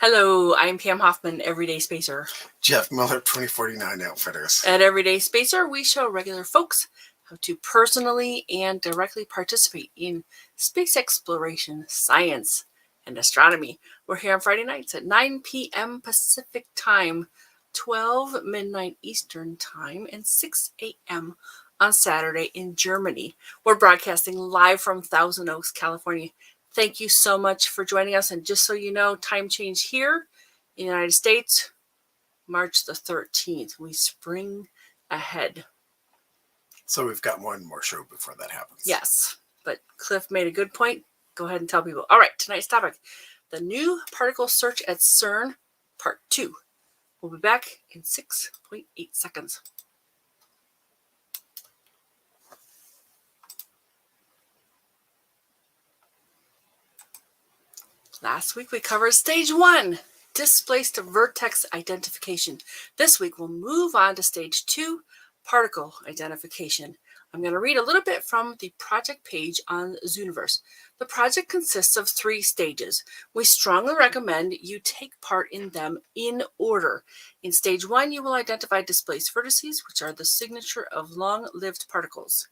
Hello, I'm Pam Hoffman, Everyday Spacer. Jeff Miller, 2049 Outfitters. At Everyday Spacer, we show regular folks how to personally and directly participate in space exploration, science, and astronomy. We're here on Friday nights at 9 p.m. Pacific Time, 12 midnight Eastern Time, and 6 a.m. on Saturday in Germany. We're broadcasting live from Thousand Oaks, California. Thank you so much for joining us. And just so you know, time change here in the United States, March the 13th. We spring ahead. So we've got one more show before that happens. Yes, but Cliff made a good point. Go ahead and tell people. All right, tonight's topic, the new particle search at CERN, part 2. We'll be back in 6.8 seconds. Last week we covered stage 1, displaced vertex identification. This week we'll move on to stage 2, particle identification. I'm going to read a little bit from the project page on Zooniverse. The project consists of 3 stages. We strongly recommend you take part in them in order. In stage 1, you will identify displaced vertices, which are the signature of long-lived particles.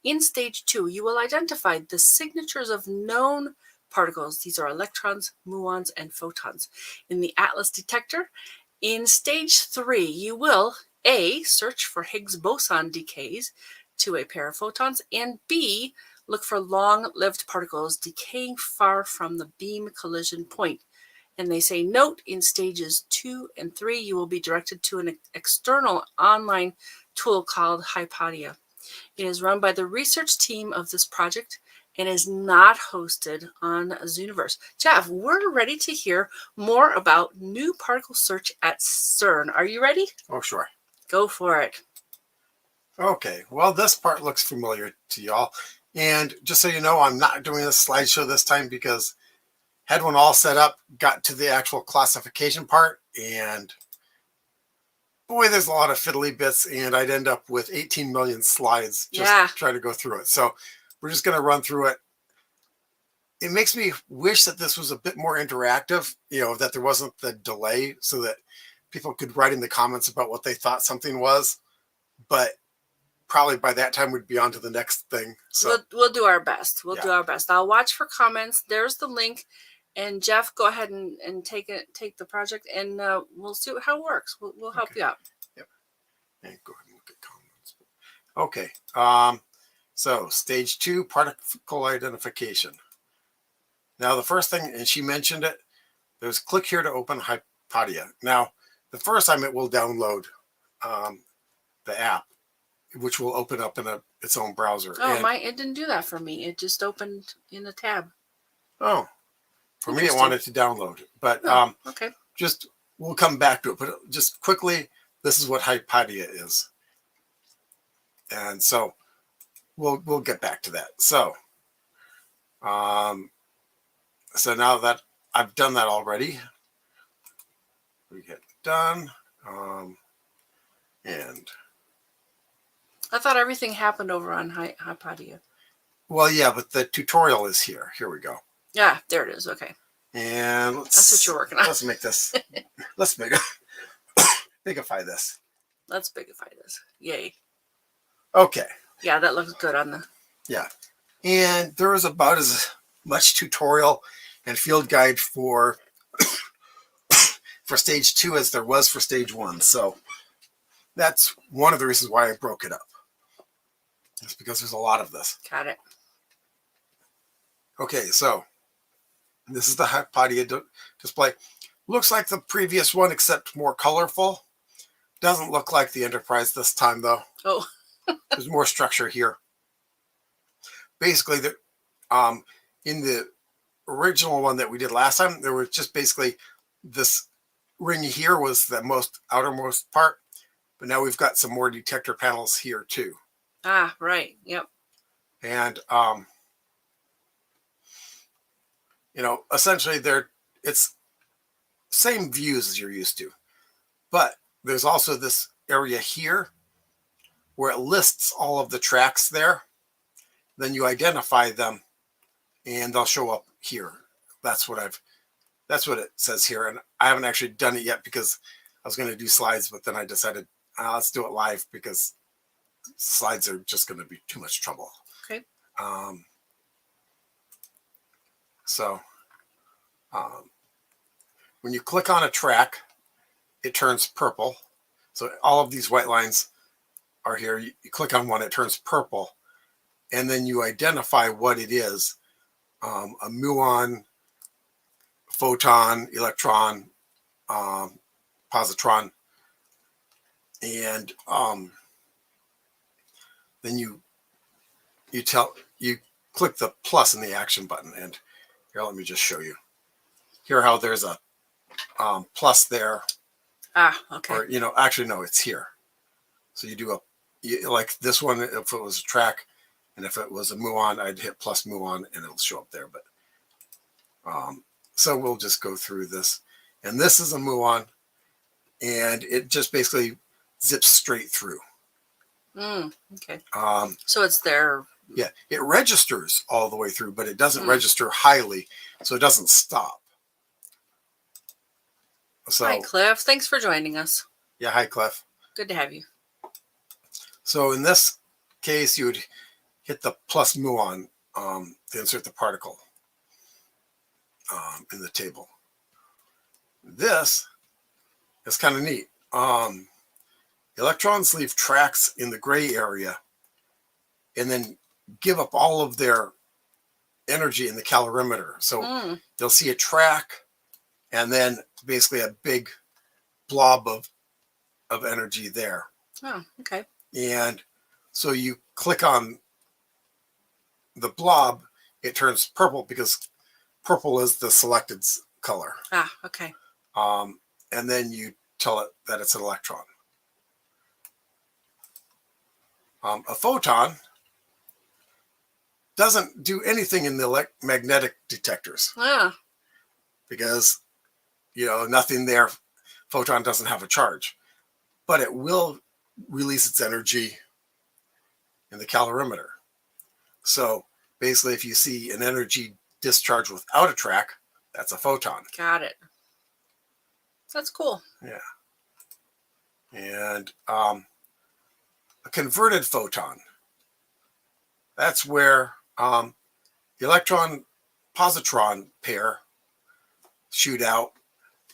In stage 2, you will identify the signatures of known particles. These are electrons, muons, and photons. In the Atlas detector, in stage 3, you will A, search for Higgs boson decays to a pair of photons, and B, look for long-lived particles decaying far from the beam collision point. And they say, note, in stages 2 and 3, you will be directed to an external online tool called HYPATIA. It is run by the research team of this project and is not hosted on Zooniverse. Jeff, we're ready to hear more about new particle search at CERN. Are you ready? Oh, sure. Go for it. Okay, well, this part looks familiar to y'all. And just so you know, I'm not doing a slideshow this time because had one all set up, got to the actual classification part, and boy, there's a lot of fiddly bits, and I'd end up with 18 million slides just trying to go through it. So we're just going to run through it. It makes me wish that this was a bit more interactive, that there wasn't the delay so that people could write in the comments about what they thought something was. But probably by that time we'd be on to the next thing. So we'll do our best. We'll do our best. I'll watch for comments. There's the link. And Jeff, go ahead and take the project, and we'll see how it works. We'll help you out. Yep. And go ahead and look at comments. Okay. So stage 2, particle identification. Now the first thing, and she mentioned it, there's click here to open HYPATIA. Now the first time it will download the app, which will open up in its own browser. Oh, it didn't do that for me. It just opened in a tab. Oh, for me it wanted to download. But okay. We'll come back to it. But just quickly, this is what HYPATIA is. And so we'll get back to that. So so now that I've done that already, we get done. And I thought everything happened over on HYPATIA. Well, yeah, but the tutorial is here. Here we go. Yeah, there it is. Okay. And that's what you're working on. Let's make this. Let's bigify this. Let's bigify this. Yay. Okay. Yeah, that looks good on the. Yeah, and there is about as much tutorial and field guide for stage 2 as there was for stage 1. So that's one of the reasons why I broke it up. It's because there's a lot of this. Got it. Okay, so this is the HYPATIA display. Looks like the previous one, except more colorful. Doesn't look like the Enterprise this time, though. Oh. There's more structure here. Basically, in the original one that we did last time, there was just basically this ring here was the most outermost part. But now we've got some more detector panels here, too. Ah, right. Yep. And, essentially it's same views as you're used to. But there's also this area here where it lists all of the tracks there. Then you identify them and they'll show up here. That's what I've that's what it says here. And I haven't actually done it yet because I was going to do slides, but then I decided let's do it live because slides are just going to be too much trouble. Okay. So when you click on a track, it turns purple. So all of these white lines are here. You click on one, it turns purple. And then you identify what it is. A muon, photon, electron, positron. And then you click the plus in the action button. And here, let me just show you. Here how there's a plus there. Okay. Or, actually, no, it's here. So you do like this one, if it was a track, and if it was a muon, I'd hit plus muon and it'll show up there. But so we'll just go through this. And this is a muon, and it just basically zips straight through. Okay. So it's there. Yeah, it registers all the way through, but it doesn't register highly, so it doesn't stop. So, hi, Cliff. Thanks for joining us. Yeah, hi, Cliff. Good to have you. So in this case, you would hit the plus muon to insert the particle in the table. This is kind of neat. Electrons leave tracks in the gray area and then give up all of their energy in the calorimeter. So you'll see a track and then basically a big blob of energy there. Oh, okay. And so you click on the blob, it turns purple because purple is the selected color. Okay. And then you tell it that it's an electron. A photon doesn't do anything in the magnetic detectors because, nothing there. Photon doesn't have a charge, but it will release its energy in the calorimeter. So basically, if you see an energy discharge without a track, that's a photon. Got it. That's cool. Yeah. And a converted photon, that's where the electron-positron pair shoot out,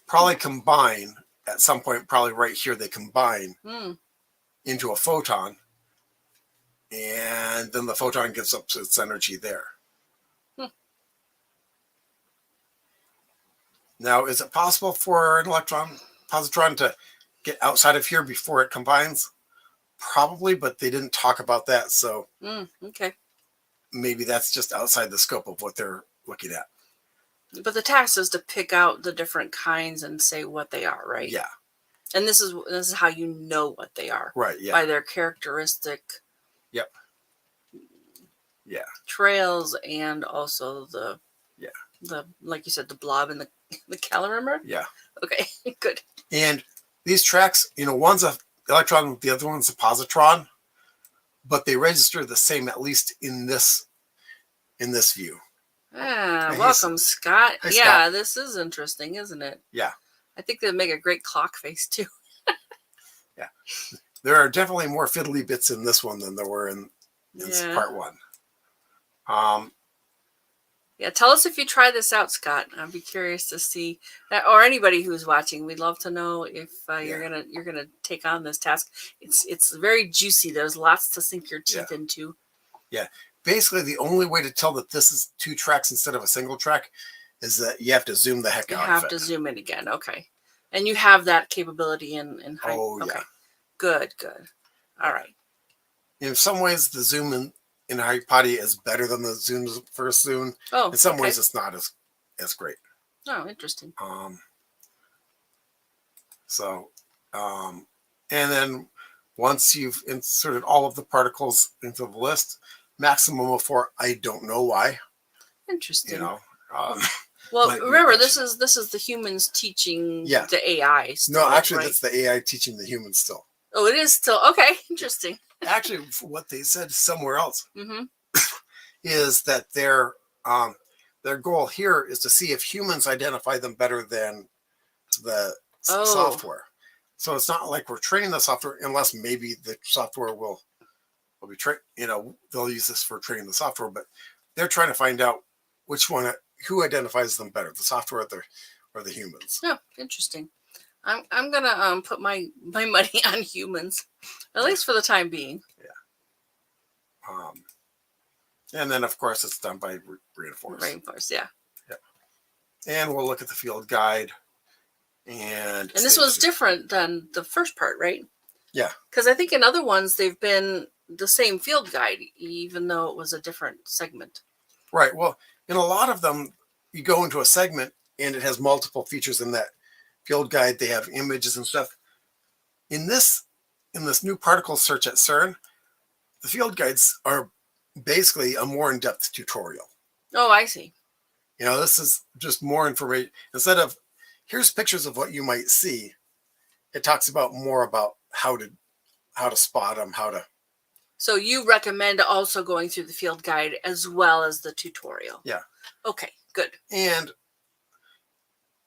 probably combine at some point, probably right here, they combine into a photon, and then the photon gives up its energy there. Now, is it possible for an electron-positron to get outside of here before it combines? Probably, but they didn't talk about that, so okay. Maybe that's just outside the scope of what they're looking at. But the task is to pick out the different kinds and say what they are, right? Yeah. And this is how you know what they are. Right, yeah. By their characteristic trails and also the like you said, the blob in the calorimeter? Yeah. Okay, good. And these tracks, one's a electron, the other one's a positron, but they register the same, at least in this view. Welcome, Scott. Hey, yeah, Scott. This is interesting, isn't it? Yeah. I think they'd make a great clock face too. Yeah. There are definitely more fiddly bits in this one than there were in part one. Yeah, tell us if you try this out, Scott. I'd be curious to see that, or anybody who's watching. We'd love to know if you're gonna take on this task. It's very juicy. There's lots to sink your teeth into. Yeah, basically the only way to tell that this is 2 tracks instead of a single track is that you have to zoom the heck out of it. You have to zoom in again. Okay, and you have that capability in height. Oh yeah. Okay. Good. All right. In some ways, the zoom in HYPATIA is better than the Zooniverse zoom. Oh, in some ways, it's not as great. Oh, interesting. And then once you've inserted all of the particles into the list, maximum of 4. I don't know why. Interesting. Well, remember, this is the humans teaching the AI. Still, no, actually, that's the AI teaching the humans still. Oh, it is still okay. Interesting. Actually, what they said somewhere else is that they're their goal here is to see if humans identify them better than the Oh. software. So it's not like we're training the software, unless maybe the software will be they'll use this for training the software, but they're trying to find out who identifies them better, the software or the humans. Yeah, interesting. I'm gonna put my money on humans, at least for the time being. Yeah. And then of course it's done by reinforce. Reinforce, yeah. And we'll look at the field guide. And this was different than the first part, right? Yeah. Because I think in other ones they've been the same field guide, even though it was a different segment. Right. Well, in a lot of them, you go into a segment and it has multiple features in that field guide. They have images and stuff. In this new particle search at CERN, the field guides are basically a more in-depth tutorial. Oh, I see. This is just more information. Instead of here's pictures of what you might see, it talks about more about how to spot them, how to. So you recommend also going through the field guide as well as the tutorial? Yeah. Okay, good. And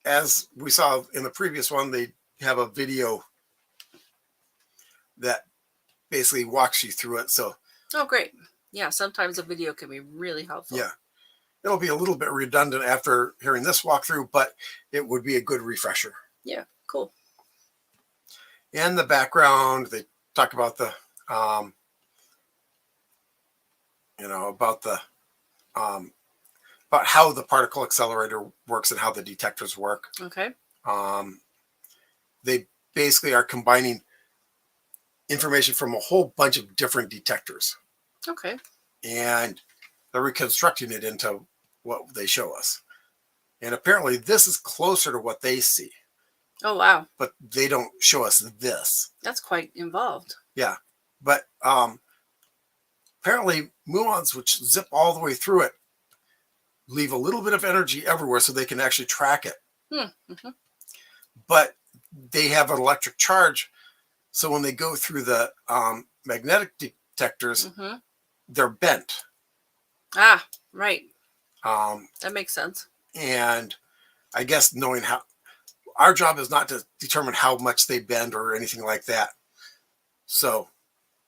as we saw in the previous one, they have a video that basically walks you through it. So. Oh, great. Yeah, sometimes a video can be really helpful. Yeah. It'll be a little bit redundant after hearing this walkthrough, but it would be a good refresher. Yeah, cool. In the background, they talk about the, about how the particle accelerator works and how the detectors work. Okay. They basically are combining information from a whole bunch of different detectors. Okay. And they're reconstructing it into what they show us. And apparently this is closer to what they see. Oh, wow. But they don't show us this. That's quite involved. Yeah. But apparently muons, which zip all the way through it, leave a little bit of energy everywhere so they can actually track it. Mm-hmm. But they have an electric charge. So when they go through the magnetic detectors, they're bent. Ah, right. That makes sense. And I guess knowing how, our job is not to determine how much they bend or anything like that. So,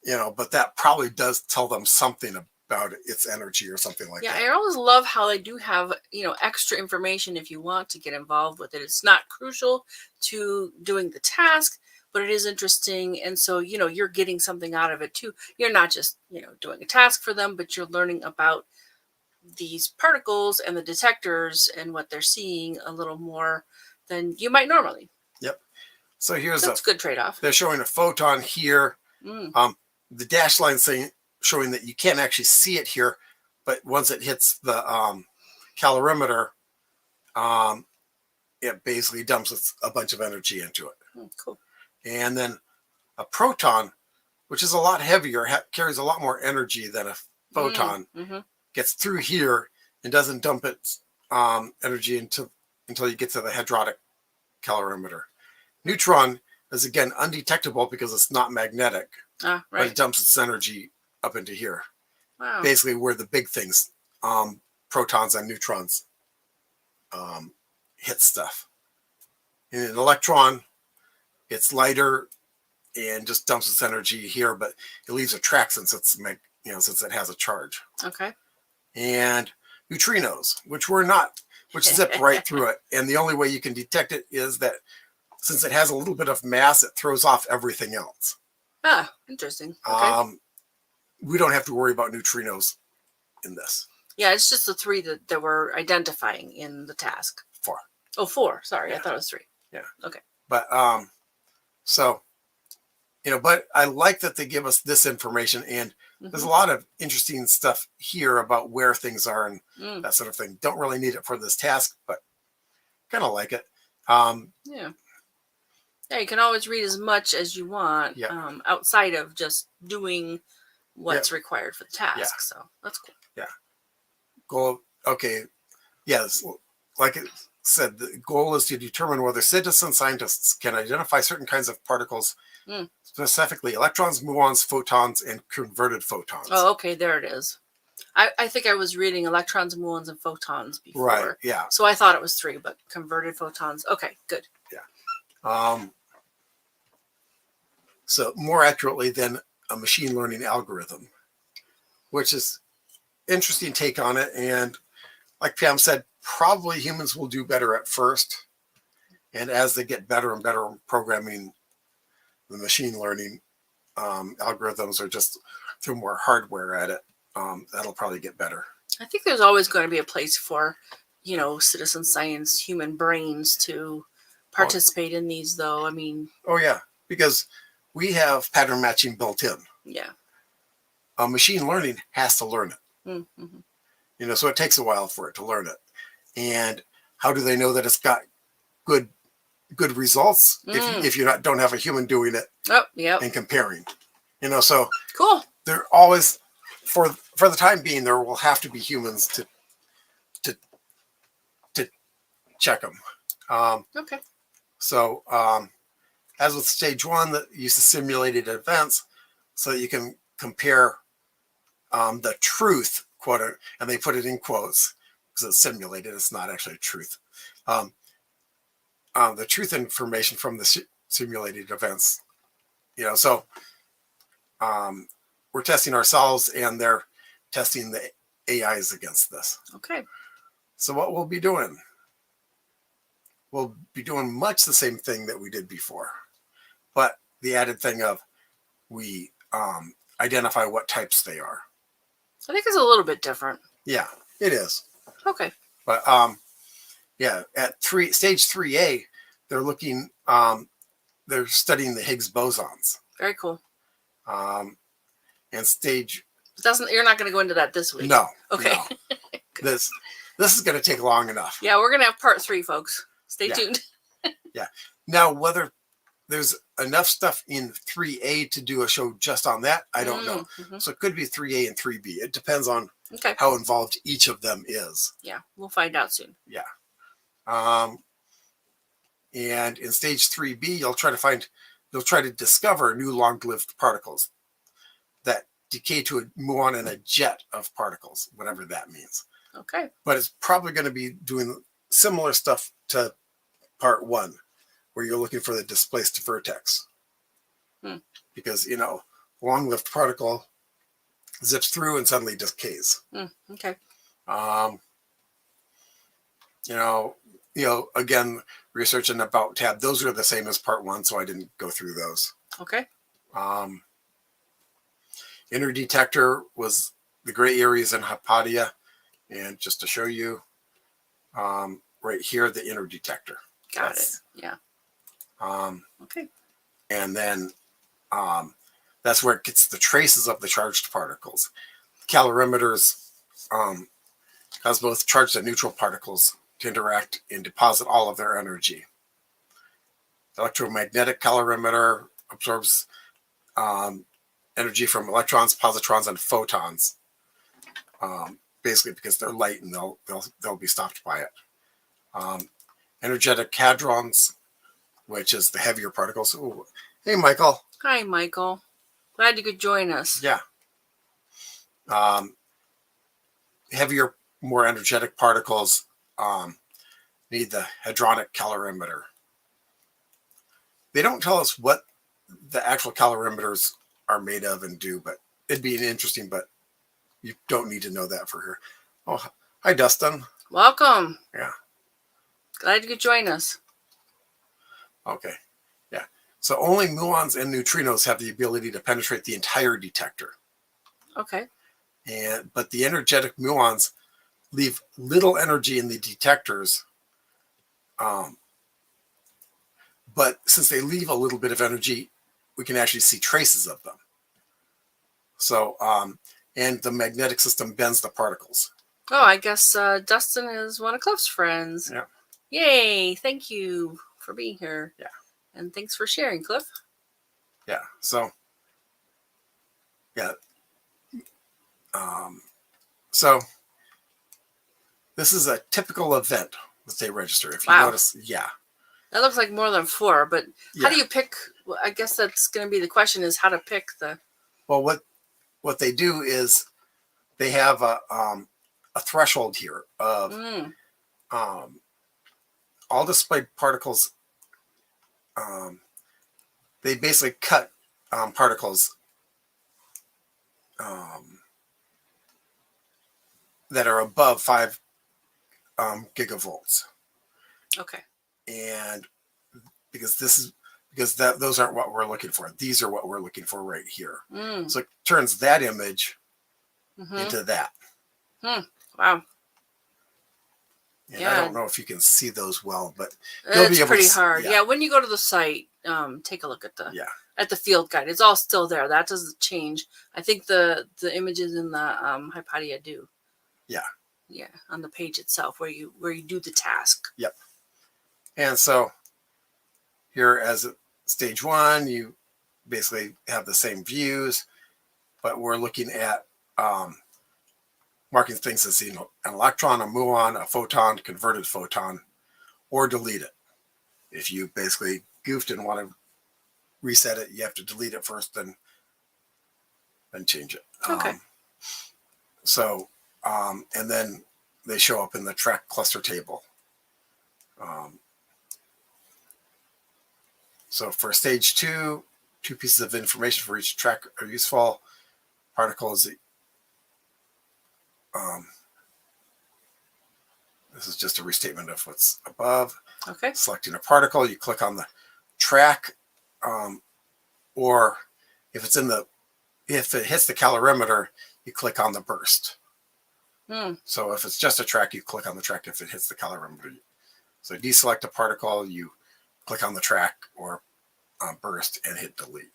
but that probably does tell them something about its energy or something like that. Yeah, I always love how they do have, extra information if you want to get involved with it. It's not crucial to doing the task, but it is interesting. And so, you're getting something out of it too. You're not just, doing a task for them, but you're learning about these particles and the detectors and what they're seeing a little more than you might normally. Yep. So here's that's a good trade-off. They're showing a photon here. The dashed line showing that you can't actually see it here, but once it hits the calorimeter, it basically dumps a bunch of energy into it. Cool. And then a proton, which is a lot heavier, carries a lot more energy than a photon, gets through here and doesn't dump its energy until you get to the hadrotic calorimeter. Neutron is again undetectable because it's not magnetic, right. But it dumps its energy up into here. Wow. Basically where the big things, protons and neutrons, hit stuff. In an electron, it's lighter and just dumps its energy here, but it leaves a track since since it has a charge. Okay. And neutrinos, which zip right through it. And the only way you can detect it is that since it has a little bit of mass, it throws off everything else. Ah, interesting. Okay. We don't have to worry about neutrinos in this. Yeah, it's just the three that we're identifying in the task. 4. Oh, 4. Sorry, yeah. I thought it was 3. Yeah. Okay. But so, but I like that they give us this information, and there's a lot of interesting stuff here about where things are and that sort of thing. Don't really need it for this task, but kind of like it. Yeah. Yeah, you can always read as much as you want outside of just doing what's required for the task. Yeah. So that's cool. Yeah. Goal. Okay. Yes. Like it said, the goal is to determine whether citizen scientists can identify certain kinds of particles, specifically electrons, muons, photons, and converted photons. Oh, okay. There it is. I think I was reading electrons, muons, and photons before. Right. Yeah. So I thought it was 3, but converted photons. Okay, good. So more accurately than a machine learning algorithm, which is interesting take on it. And like Pam said, probably humans will do better at first. And as they get better and better programming the machine learning algorithms, or just through more hardware at it, that'll probably get better. I think there's always going to be a place for, citizen science, human brains to participate in these, though. I mean, oh yeah, because we have pattern matching built in. Yeah. Machine learning has to learn it. Mm-hmm. So it takes a while for it to learn it. And how do they know that it's got good results if you don't have a human doing it? Oh, yeah. And comparing. So cool. They're always, for the time being, there will have to be humans to check them. Okay. So as with stage 1, that uses simulated events, so that you can compare the truth, quote, and they put it in quotes because it's simulated. It's not actually truth. The truth information from the simulated events. So we're testing ourselves, and they're testing the AIs against this. Okay. So what we'll be doing? We'll be doing much the same thing that we did before, but the added thing of we identify what types they are. I think it's a little bit different. Yeah, it is. Okay. But yeah, at stage 3A, they're looking. They're studying the Higgs bosons. Very cool. And stage. You're not going to go into that this week. No. Okay. No. This is going to take long enough. Yeah, we're going to have part 3, folks. Stay tuned. Yeah. Now, whether there's enough stuff in 3A to do a show just on that, I don't know. Mm-hmm. So it could be 3A and 3B. It depends on okay. how involved each of them is. Yeah, we'll find out soon. Yeah. And in stage 3B, they'll try to discover new long-lived particles that decay to a muon and a jet of particles, whatever that means. Okay. But it's probably going to be doing similar stuff to part 1, where you're looking for the displaced vertex. Because, long-lived particle zips through and suddenly decays. Okay. Again, research and about tab, those are the same as part 1, so I didn't go through those. Okay. Inner detector was the gray areas in HYPATIA. And just to show you, right here, the inner detector. Got it. Yeah. Okay. And then that's where it gets the traces of the charged particles. Calorimeters cause both charged and neutral particles to interact and deposit all of their energy. Electromagnetic calorimeter absorbs energy from electrons, positrons, and photons. Basically because they're light and they'll be stopped by it. Energetic hadrons, which is the heavier particles. Ooh. Hey, Michael. Hi, Michael. Glad you could join us. Yeah. Heavier, more energetic particles need the hadronic calorimeter. They don't tell us what the actual calorimeters are made of and do, but it'd be interesting, but you don't need to know that for here. Oh, hi, Dustin. Welcome. Yeah. Glad you could join us. Okay. Yeah. So only muons and neutrinos have the ability to penetrate the entire detector. Okay. But the energetic muons leave little energy in the detectors. But since they leave a little bit of energy, we can actually see traces of them. So, and the magnetic system bends the particles. Oh, I guess Dustin is one of Cliff's friends. Yeah. Yay. Thank you for being here. Yeah. And thanks for sharing, Cliff. Yeah. So, yeah. So this is a typical event that they register. If you notice, yeah. That looks like more than 4, but how do you pick? Well, I guess that's going to be the question: is how to pick the. Well, what they do is they have a threshold here of all displayed particles. They basically cut particles that are above 5 gigavolts. Okay. And because those aren't what we're looking for. These are what we're looking for right here. So it turns that image into that. Wow. And I don't know if you can see those well, but it's pretty hard. Yeah, when you go to the site, take a look at the field guide. It's all still there. That doesn't change. I think the images in the HYPATIA do. Yeah. Yeah, on the page itself where you do the task. Yep. And so here as stage 1, you basically have the same views, but we're looking at marking things as an electron, a muon, a photon, converted photon, or delete it. If you basically goofed and want to reset it, you have to delete it first, then change it. Okay. And then they show up in the track cluster table. So for stage 2, 2 pieces of information for each track are useful. Particles. This is just a restatement of what's above. Okay. Selecting a particle, you click on the track, or if it hits the calorimeter, you click on the burst. So if it's just a track, you click on the track if it hits the calorimeter. So deselect a particle, you click on the track or burst and hit delete.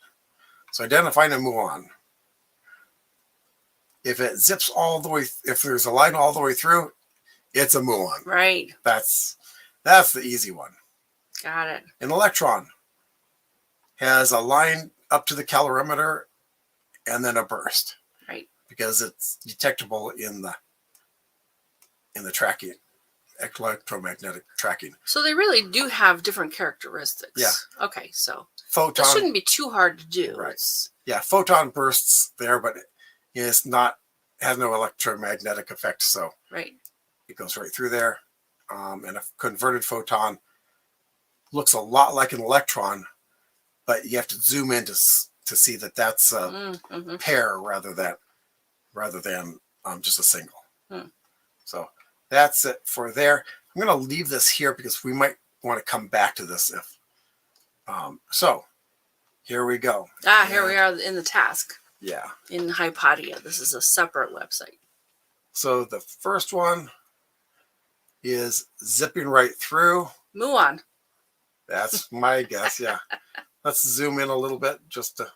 So identifying a muon. If it zips all the way, if there's a line all the way through, it's a muon. Right. That's the easy one. Got it. An electron has a line up to the calorimeter and then a burst. Right. Because it's detectable in the tracking, electromagnetic tracking. So they really do have different characteristics. Yeah. Okay, so photon this shouldn't be too hard to do. Right. Yeah, photon bursts there, but it's not, has no electromagnetic effect, so right. It goes right through there. And a converted photon looks a lot like an electron, but you have to zoom in to see that that's a pair rather than just a single. So that's it for there. I'm going to leave this here because we might want to come back to this if so here we go. Here we are in the task. Yeah. In HYPATIA. This is a separate website. So the first one is zipping right through. Muon. That's my guess, yeah. Let's zoom in a little bit just to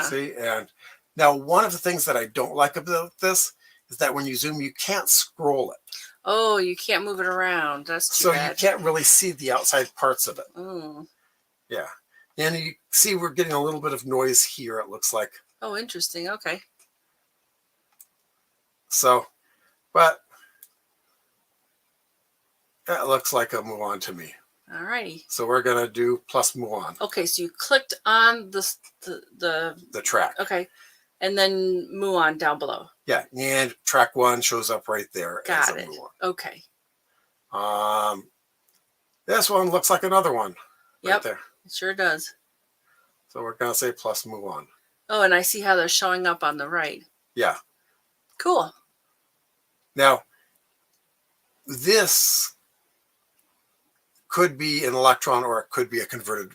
see. And now one of the things that I don't like about this is that when you zoom, you can't scroll it. Oh, you can't move it around. That's too bad. You can't really see the outside parts of it. Oh. Yeah. And you see we're getting a little bit of noise here, it looks like. Oh, interesting. Okay. So, but that looks like a muon to me. All righty. So we're going to do plus muon. Okay, so you clicked on the track. Okay. And then muon down below. Yeah, and track 1 shows up right there. Got it. Muon. Okay. This one looks like another one. Yep. Right there. It sure does. So we're going to say plus muon. Oh, and I see how they're showing up on the right. Yeah. Cool. Now, this could be an electron or it could be a converted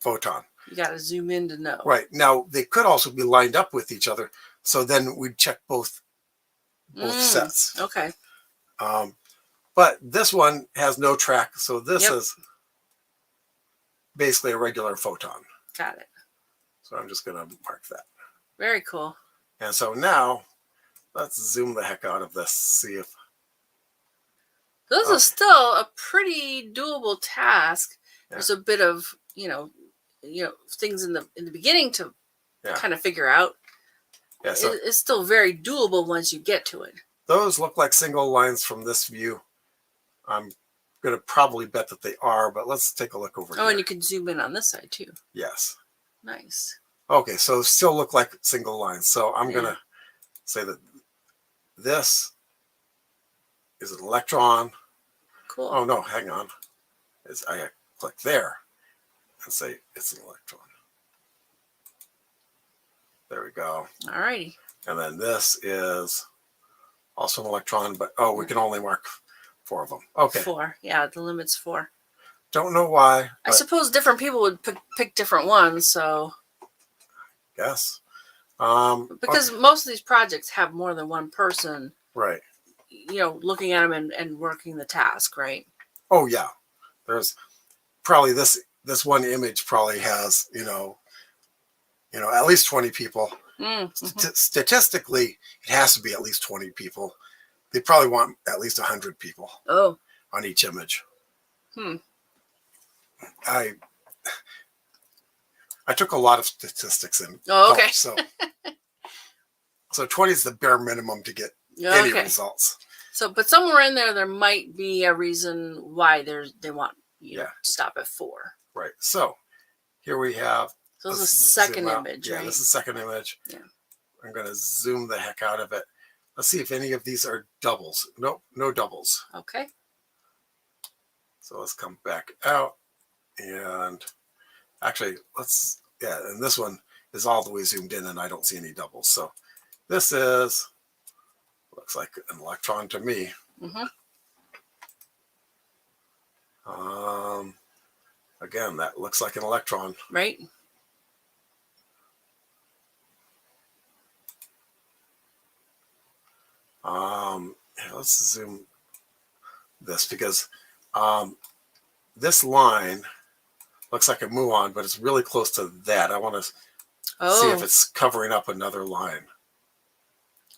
photon. You got to zoom in to know. Right. Now, they could also be lined up with each other. So then we'd check both sets. Okay. But this one has no track. So this is basically a regular photon. Got it. So I'm just going to mark that. Very cool. And so now let's zoom the heck out of this. See if this is still a pretty doable task. Yeah. There's a bit of things in the beginning to kind of figure out. Yeah, so it's still very doable once you get to it. Those look like single lines from this view. I'm going to probably bet that they are, but let's take a look over here. Oh, and you can zoom in on this side too. Yes. Nice. Okay, so still look like single lines. So I'm going to say that this is an electron. Cool. Oh no, hang on. I click there and say it's an electron. There we go. All righty. And then this is also an electron, but we can only mark 4 of them. Okay. 4. Yeah, the limit's 4. Don't know why. I suppose different people would pick different ones, so. Yes. Because most of these projects have more than one person, right. Looking at them and working the task, right? Oh yeah. There's probably this one image probably has, at least 20 people. Statistically, it has to be at least 20 people. They probably want at least 100 people on each image. I took a lot of statistics in okay. So 20 is the bare minimum to get any results. So, but somewhere in there might be a reason why they want you to stop at 4. Right. So here we have. So this is the second image, right? Yeah, this is the second image. Yeah. I'm going to zoom the heck out of it. Let's see if any of these are doubles. Nope, no doubles. Okay. So let's come back out. And actually, and this one is all the way zoomed in and I don't see any doubles. So this looks like an electron to me. Again, that looks like an electron. Right. Let's zoom this because this line looks like a muon, but it's really close to that. I want to see if it's covering up another line.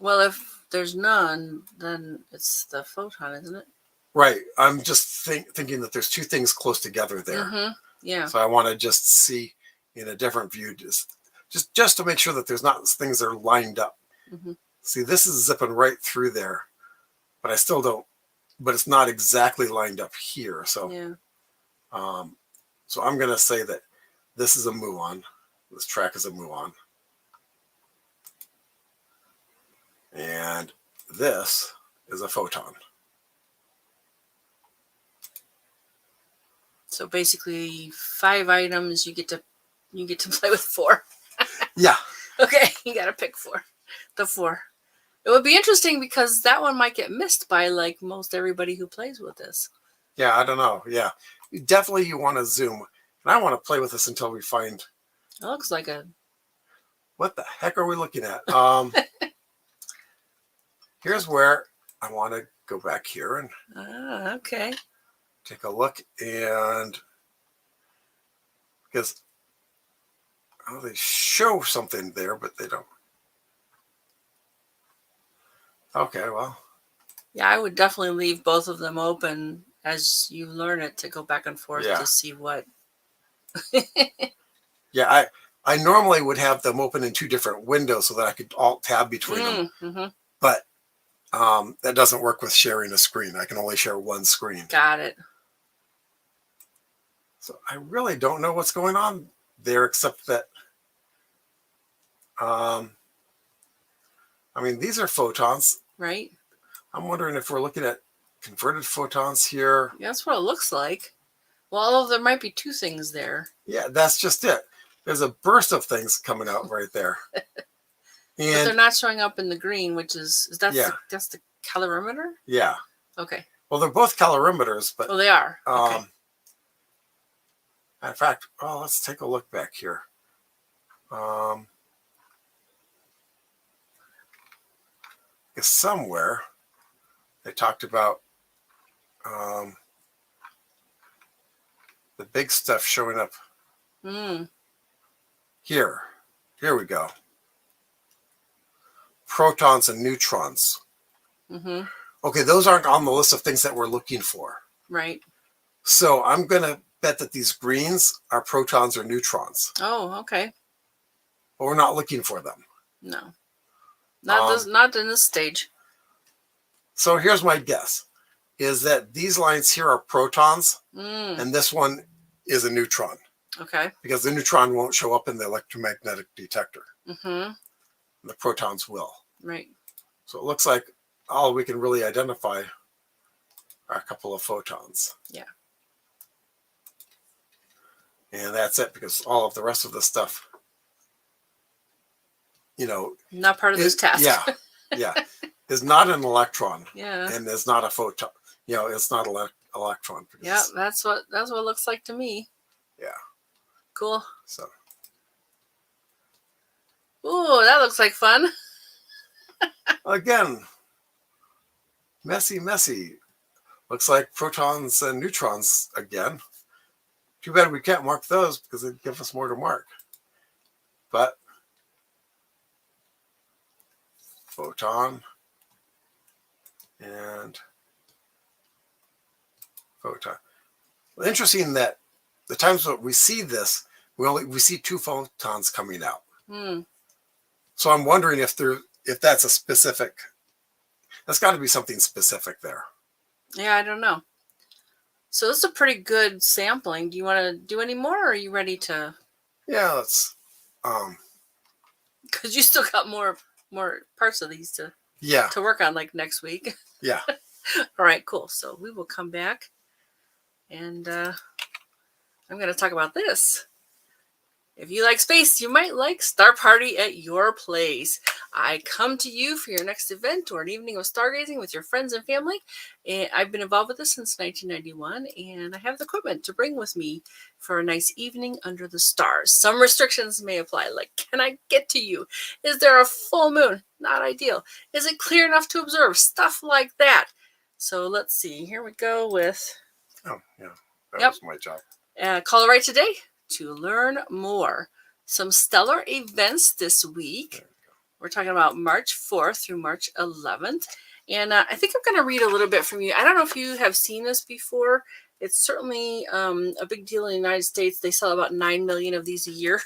Well, if there's none, then it's the photon, isn't it? Right. I'm just thinking that there's 2 things close together there. Yeah. So I want to just see in a different view, just to make sure that there's not things that are lined up. See, this is zipping right through there, but I still don't. But it's not exactly lined up here. So, so I'm going to say that this is a muon. This track is a muon. And this is a photon. So basically 5 items, you get to play with 4. Yeah. Okay, you got to pick 4. The 4. It would be interesting because that one might get missed by like most everybody who plays with this. Yeah, I don't know. Yeah. Definitely you want to zoom. And I want to play with this until we find. It looks like a. What the heck are we looking at? Here's where I want to go back here and okay. Take a look, and because they show something there, but they don't. Okay, well. Yeah, I would definitely leave both of them open as you learn it to go back and forth to see what. Yeah, I normally would have them open in 2 different windows so that I could alt tab between them. But that doesn't work with sharing a screen. I can only share one screen. Got it. So I really don't know what's going on there, except that, I mean, these are photons. Right. I'm wondering if we're looking at converted photons here. Yeah, that's what it looks like. Well, although there might be 2 things there. Yeah, that's just it. There's a burst of things coming out right there. But they're not showing up in the green, which is that that's the calorimeter? Yeah. Okay. Well, they're both calorimeters, but. Oh, they are. Okay. In fact, let's take a look back here. Somewhere they talked about the big stuff showing up here. Here we go. Protons and neutrons. Okay, those aren't on the list of things that we're looking for. Right. So I'm going to bet that these greens are protons or neutrons. Oh, okay. But we're not looking for them. No. Not in this stage. So here's my guess, is that these lines here are protons, and this one is a neutron. Okay. Because the neutron won't show up in the electromagnetic detector. The The protons will. Right. So it looks like all we can really identify are a couple of photons. Yeah. And that's it, because all of the rest of the stuff, not part of this task. Yeah, is not an electron. Yeah. And is not a photon. It's not an electron. Yeah, that's what it looks like to me. Yeah. Cool. So. Ooh, that looks like fun. Again, messy. Looks like protons and neutrons again. Too bad we can't mark those, because it'd give us more to mark. But photon and photon. Well, interesting that the times that we see this, we see two photons coming out. So I'm wondering if that's a specific. That's got to be something specific there. Yeah, I don't know. So this is a pretty good sampling. Do you want to do any more, or are you ready to? Yeah, let's. Because you still got more parts of these to work on, like next week. Yeah. All right, cool. So we will come back, and I'm going to talk about this. If you like space, you might like Star Party at your place. I come to you for your next event or an evening of stargazing with your friends and family. And I've been involved with this since 1991, and I have the equipment to bring with me for a nice evening under the stars. Some restrictions may apply, like, can I get to you? Is there a full moon? Not ideal. Is it clear enough to observe? Stuff like that. So let's see. Here we go with... Oh, yeah. That was my job. Call right today to learn more. Some stellar events this week. We're talking about March 4th through March 11th. And I think I'm going to read a little bit from you. I don't know if you have seen this before. It's certainly a big deal in the United States. They sell about 9 million of these a year.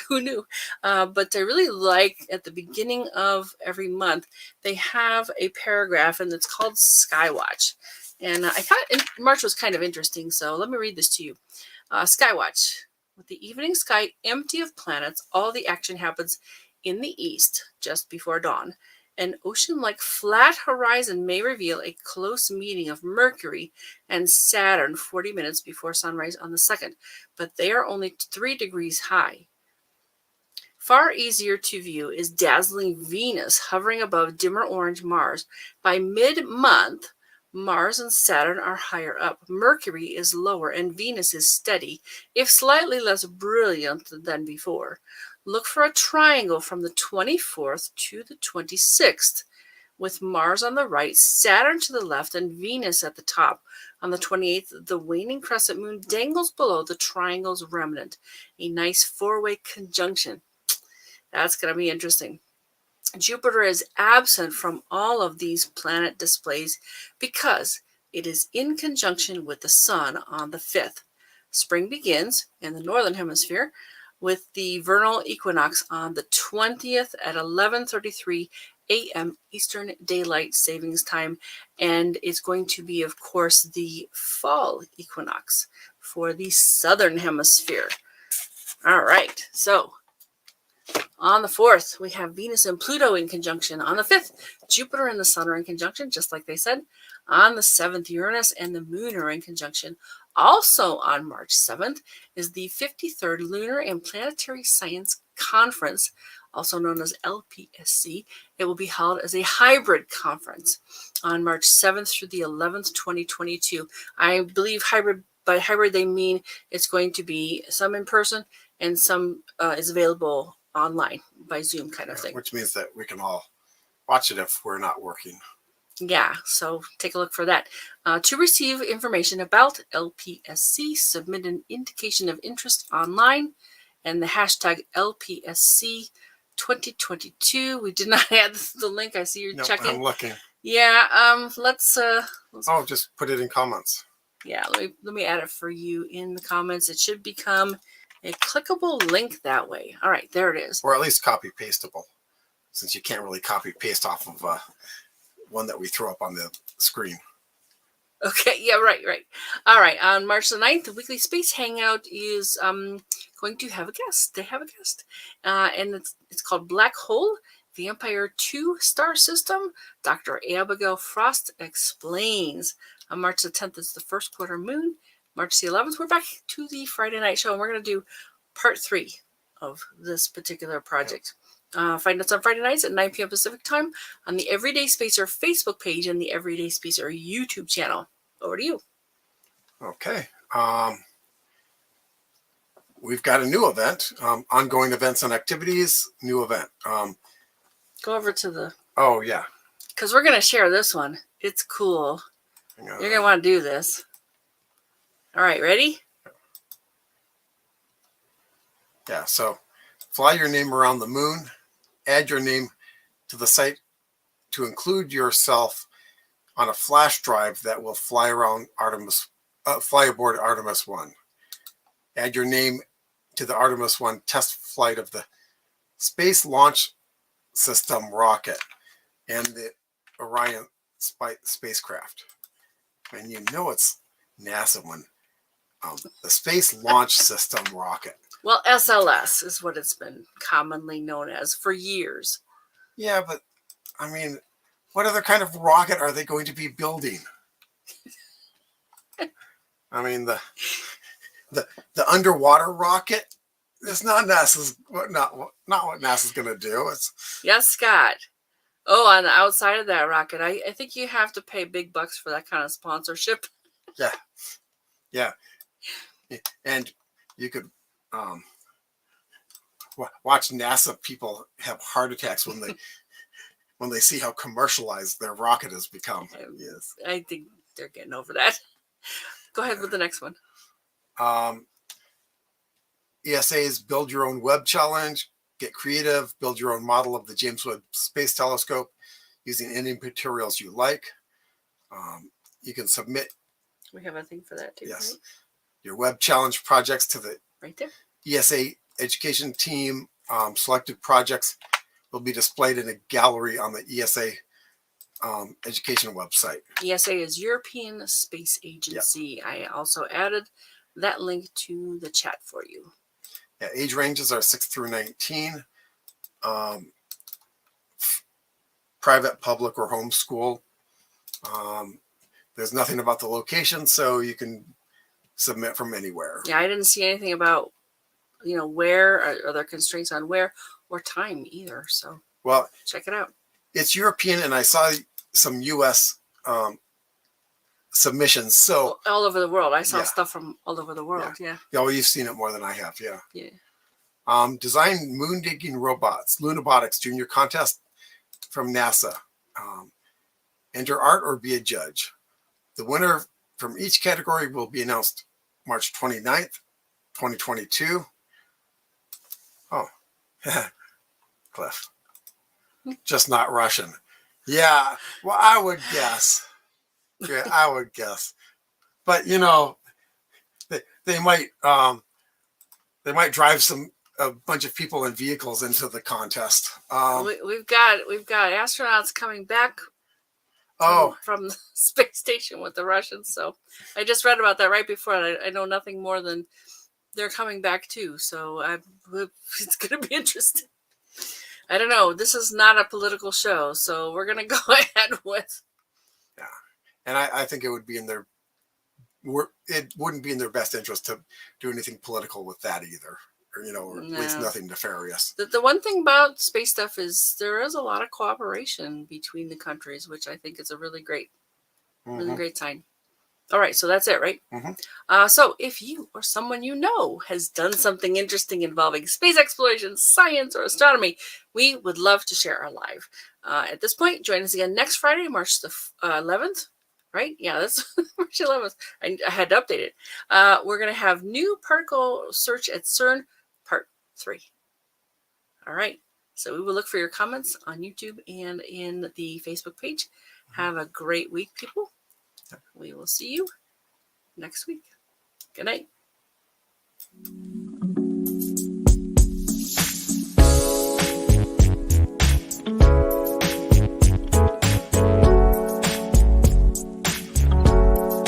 Who knew? But I really like, at the beginning of every month, they have a paragraph, and it's called Skywatch. And I thought March was kind of interesting, so let me read this to you. Skywatch. With the evening sky empty of planets, all the action happens in the east, just before dawn. An ocean-like flat horizon may reveal a close meeting of Mercury and Saturn 40 minutes before sunrise on the 2nd, but they are only 3 degrees high. Far easier to view is dazzling Venus hovering above dimmer orange Mars. By mid-month, Mars and Saturn are higher up. Mercury is lower, and Venus is steady, if slightly less brilliant than before. Look for a triangle from the 24th to the 26th, with Mars on the right, Saturn to the left, and Venus at the top. On the 28th, the waning crescent moon dangles below the triangle's remnant. A nice 4-way conjunction. That's going to be interesting. Jupiter is absent from all of these planet displays because it is in conjunction with the Sun on the 5th. Spring begins in the northern hemisphere with the vernal equinox on the 20th at 11:33 a.m. Eastern Daylight Savings Time, and it's going to be, of course, the fall equinox for the southern hemisphere. All right, so on the 4th, we have Venus and Pluto in conjunction. On the 5th, Jupiter and the Sun are in conjunction, just like they said. On the 7th, Uranus and the Moon are in conjunction. Also on March 7th is the 53rd Lunar and Planetary Science Conference, also known as LPSC. It will be held as a hybrid conference on March 7th through the 11th, 2022. I believe hybrid, by hybrid they mean it's going to be some in person and some is available online by Zoom kind of thing. Which means that we can all watch it if we're not working. Yeah, so take a look for that. To receive information about LPSC, submit an indication of interest online and the hashtag LPSC 2022. We did not add the link. I see you're checking. I'm looking. Yeah, let's just put it in comments. Yeah, let me add it for you in the comments. It should become a clickable link that way. All right, there it is. Or at least copy pastable, since you can't really copy paste off of one that we throw up on the screen. Okay, yeah, right. All right, on March the 9th, the weekly space hangout is going to have a guest. They have a guest, and it's called Black Hole, the Empire 2 star system, Dr. Abigail Frost explains. On March the 10th is the first quarter moon. March the 11th, we're back to the Friday night show, and we're going to do part 3 of this particular project. Find us on Friday nights at 9 p.m. Pacific time on the Everyday Spacer Facebook page and the Everyday Spacer YouTube channel. Over to you. Okay. We've got a new event, ongoing events and activities, new event. Go over to the... Oh, yeah. Because we're going to share this one. It's cool. You're going to want to do this. All right, ready? Yeah, so fly your name around the moon, add your name to the site to include yourself on a flash drive that will fly around fly aboard Artemis 1. Add your name to the Artemis 1 test flight of the Space Launch System rocket and the Orion spacecraft. And you know it's NASA when the Space Launch System rocket. Well, SLS is what it's been commonly known as for years. Yeah, but I mean, what other kind of rocket are they going to be building? I mean, the underwater rocket is not NASA's not what NASA's going to do. It's yes, Scott. Oh, on the outside of that rocket, I think you have to pay big bucks for that kind of sponsorship. Yeah, and you could watch NASA people have heart attacks when they see how commercialized their rocket has become. Yes, I think they're getting over that. Go ahead with the next one. ESA's Build Your Own Web Challenge. Get creative. Build your own model of the James Webb Space Telescope using any materials you like. You can submit. We have a thing for that too. Yes. Right? Your web challenge projects to the right there. ESA education team. Selected projects will be displayed in a gallery on the ESA education website. ESA is European Space Agency. Yep. I also added that link to the chat for you. Yeah, age ranges are 6 through 19. Private, public, or homeschool. There's nothing about the location, so you can submit from anywhere. Yeah, I didn't see anything about, where, are there constraints on where or time either. So, well, check it out. It's European, and I saw some U.S. Submissions. So all over the world. I saw stuff from all over the world. Yeah. Yeah, well, you've seen it more than I have. Yeah. Yeah. Design moon digging robots. Lunabotics Junior Contest from NASA. Enter art or be a judge. The winner from each category will be announced March 29th, 2022. Oh, Cliff. Just not Russian. Yeah. Well, I would guess. Yeah, I would guess. But they might drive a bunch of people in vehicles into the contest. We've got astronauts coming back from the space station with the Russians. So I just read about that right before. I know nothing more than they're coming back too. So it's going to be interesting. I don't know. This is not a political show, so we're going to go ahead with. Yeah, and I think it would be it wouldn't be in their best interest to do anything political with that either, or at least nothing nefarious. The one thing about space stuff is there is a lot of cooperation between the countries, which I think is a really great sign. All right, so that's it, right? Mm-hmm. So if you or someone you know has done something interesting involving space exploration, science, or astronomy, we would love to share our live. At this point, join us again next Friday, March the 11th, right? Yeah, that's March 11th. I had to update it. We're going to have new particle search at CERN, part 3. All right, so we will look for your comments on YouTube and in the Facebook page. Have a great week, people. We will see you next week. Good night.